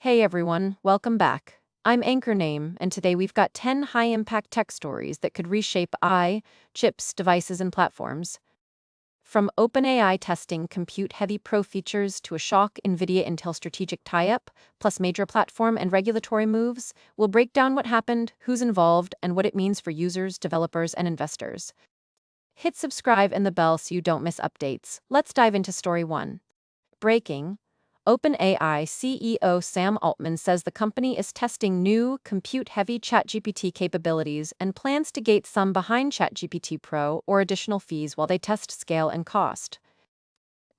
Hey everyone, welcome back. I'm Anchor Name, and today we've got 10 high impact tech stories that could reshape AI, chips, devices, and platforms. From OpenAI testing compute heavy pro features to a shock Nvidia Intel strategic tie up, plus major platform and regulatory moves, we'll break down what happened, who's involved, and what it means for users, developers, and investors. Hit subscribe and the bell so you don't miss updates. Let's dive into story 1. Breaking. OpenAI CEO Sam Altman says the company is testing new, compute-heavy ChatGPT capabilities and plans to gate some behind ChatGPT Pro or additional fees while they test scale and cost.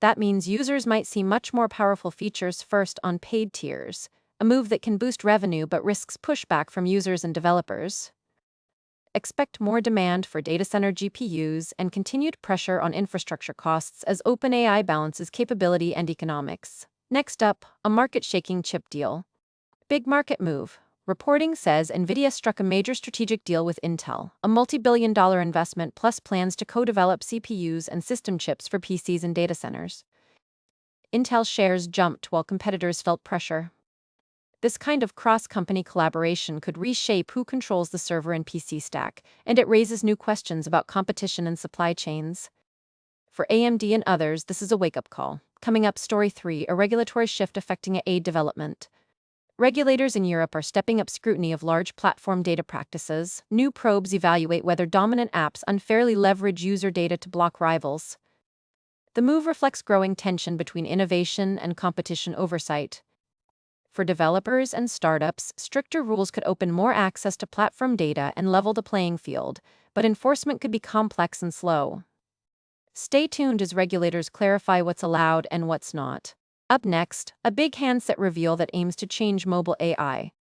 That means users might see much more powerful features first on paid tiers, a move that can boost revenue but risks pushback from users and developers. Expect more demand for data center GPUs and continued pressure on infrastructure costs as OpenAI balances capability and economics. Next up, a market-shaking chip deal. Big market move. Reporting says Nvidia struck a major strategic deal with Intel, a multi-billion-dollar investment plus plans to co-develop CPUs and system chips for PCs and data centers. Intel shares jumped while competitors felt pressure. This kind of cross-company collaboration could reshape who controls the server and PC stack, and it raises new questions about competition and supply chains. For AMD and others, this is a wake-up call. Coming up, Story 3, a regulatory shift affecting AI development. Regulators in Europe are stepping up scrutiny of large platform data practices. New probes evaluate whether dominant apps unfairly leverage user data to block rivals. The move reflects growing tension between innovation and competition oversight. For developers and startups, stricter rules could open more access to platform data and level the playing field, but enforcement could be complex and slow. Stay tuned as regulators clarify what's allowed and what's not. Up next, a big handset reveal that aims to change mobile AI.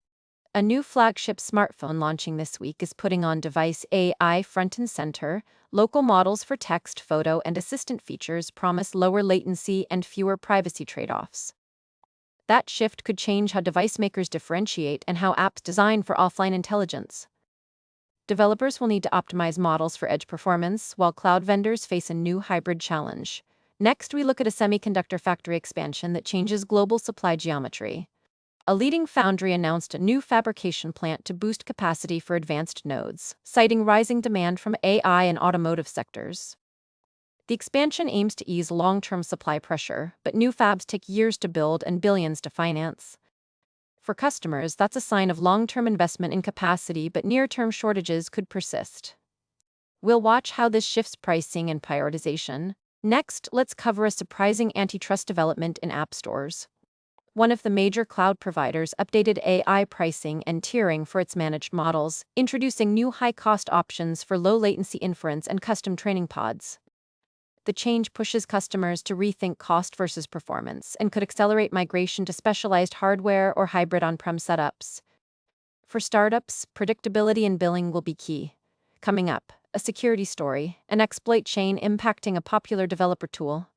A new flagship smartphone launching this week is putting on device AI front and center. Local models for text, photo, and assistant features promise lower latency and fewer privacy trade-offs. That shift could change how device makers differentiate and how apps design for offline intelligence. Developers will need to optimize models for edge performance, while cloud vendors face a new hybrid challenge. Next, we look at a semiconductor factory expansion that changes global supply geometry. A leading foundry announced a new fabrication plant to boost capacity for advanced nodes, citing rising demand from AI and automotive sectors. The expansion aims to ease long-term supply pressure, but new fabs take years to build and billions to finance. For customers, that's a sign of long-term investment in capacity, but near-term shortages could persist. We'll watch how this shifts pricing and prioritization. Next, let's cover a surprising antitrust development in app stores. One of the major cloud providers updated AI pricing and tiering for its managed models, introducing new high-cost options for low-latency inference and custom training pods. The change pushes customers to rethink cost versus performance and could accelerate migration to specialized hardware or hybrid on-prem setups. For startups, predictability and billing will be key. Coming up, a security story, an exploit chain impacting a popular developer tool.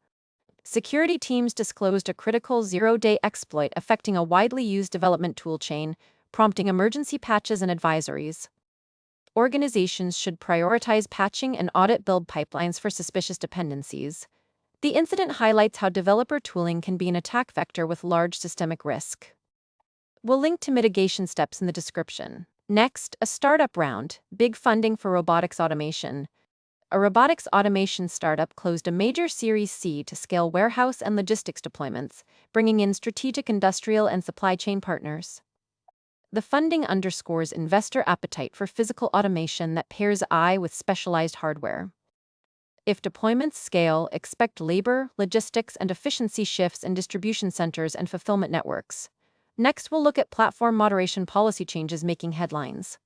Security teams disclosed a critical zero-day exploit affecting a widely used development tool chain, prompting emergency patches and advisories. Organizations should prioritize patching and audit build pipelines for suspicious dependencies. The incident highlights how developer tooling can be an attack vector with large systemic risk. We'll link to mitigation steps in the description. Next, a startup round, big funding for robotics automation. A robotics automation startup closed a major Series C to scale warehouse and logistics deployments, bringing in strategic industrial and supply chain partners. The funding underscores investor appetite for physical automation that pairs AI with specialized hardware. If deployments scale, expect labor, logistics, and efficiency shifts in distribution centers and fulfillment networks. Next, we'll look at platform moderation policy changes making headlines.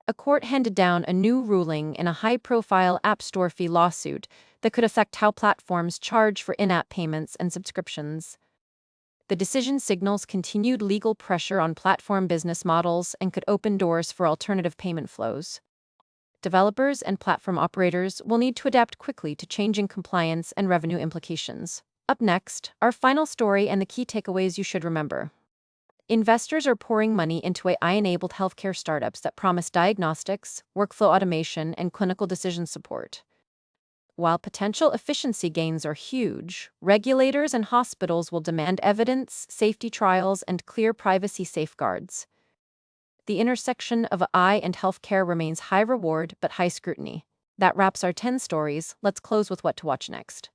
A court handed down a new ruling in a high-profile App Store fee lawsuit that could affect how platforms charge for in-app payments and subscriptions. The decision signals continued legal pressure on platform business models and could open doors for alternative payment flows. Developers and platform operators will need to adapt quickly to changing compliance and revenue implications. Up next, our final story and the key takeaways you should remember. Investors are pouring money into AI-enabled healthcare startups that promise diagnostics, workflow automation, and clinical decision support. While potential efficiency gains are huge, regulators and hospitals will demand evidence, safety trials, and clear privacy safeguards. The intersection of AI and healthcare remains high reward but high scrutiny. That wraps our 10 stories. Let's close with what to watch next.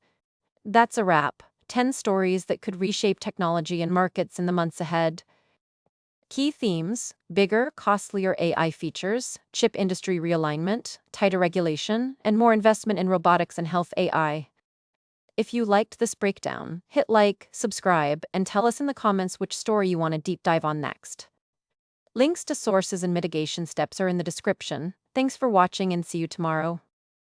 That's a wrap. 10 stories that could reshape technology and markets in the months ahead. Key themes: bigger, costlier AI features, chip industry realignment, tighter regulation, and more investment in robotics and health AI. If you liked this breakdown, hit like, subscribe, and tell us in the comments which story you want to deep dive on next. Links to sources and mitigation steps are in the description. Thanks for watching and see you tomorrow.